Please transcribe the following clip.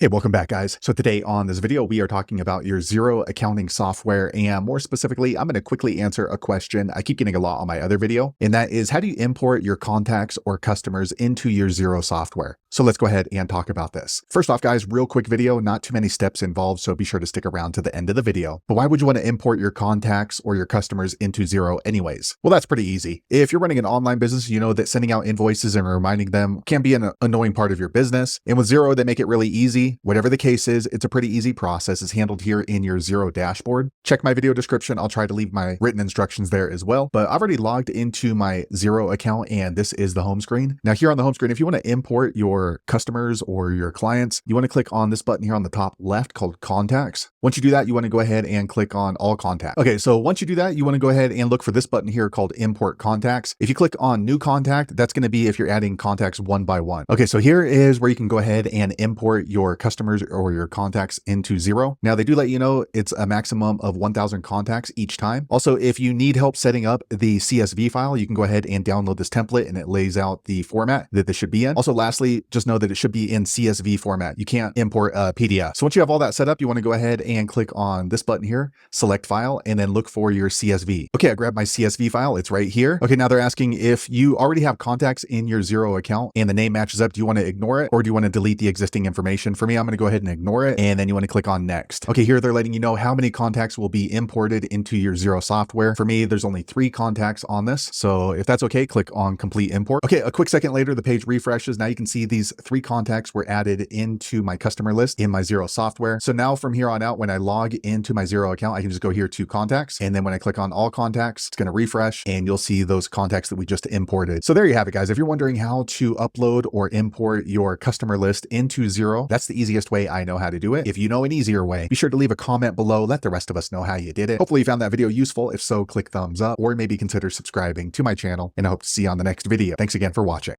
Hey, welcome back, guys. So today on this video, we are talking about your Xero accounting software. And more specifically, I'm going to quickly answer a question I keep getting a lot on my other video. And that is, how do you import your contacts or customers into your Xero software? So let's go ahead and talk about this. First off, guys, real quick video, not too many steps involved, so be sure to stick around to the end of the video. But why would you want to import your contacts or your customers into Xero anyways? Well, that's pretty easy. If you're running an online business, you know that sending out invoices and reminding them can be an annoying part of your business. And with Xero, they make it really easy. Whatever the case is, it's a pretty easy process. It's handled here in your Xero dashboard. Check my video description. I'll try to leave my written instructions there as well. But I've already logged into my Xero account and this is the home screen. Now here on the home screen, if you want to import your customers or your clients, you want to click on this button here on the top left called Contacts. Once you do that, you want to go ahead and click on All Contacts. Okay, so once you do that, you want to go ahead and look for this button here called Import Contacts. If you click on New Contact, that's going to be if you're adding contacts one by one. Okay, so here is where you can go ahead and import your customers or your contacts into Xero. Now they do let you know it's a maximum of 1,000 contacts each time. Also, if you need help setting up the CSV file, you can go ahead and download this template and it lays out the format that this should be in. Also, lastly, just know that it should be in CSV format. You can't import a PDF. So once you have all that set up, you want to go ahead and click on this button here, select file, and then look for your CSV. Okay, I grabbed my CSV file. It's right here. Okay, now they're asking if you already have contacts in your Xero account and the name matches up, do you want to ignore it or do you want to delete the existing information? For me, I'm going to go ahead and ignore it. And then you want to click on next. Okay, here they're letting you know how many contacts will be imported into your Xero software. For me, there's only 3 contacts on this. So if that's okay, click on complete import. Okay, a quick second later, the page refreshes. Now you can see these 3 contacts were added into my customer list in my Xero software. So now from here on out, when I log into my Xero account, I can just go here to contacts. And then when I click on all contacts, it's going to refresh and you'll see those contacts that we just imported. So there you have it, guys. If you're wondering how to upload or import your customer list into Xero, that's the easiest way I know how to do it. If you know an easier way, be sure to leave a comment below. Let the rest of us know how you did it. Hopefully you found that video useful. If so, click thumbs up or maybe consider subscribing to my channel, and I hope to see you on the next video. Thanks again for watching.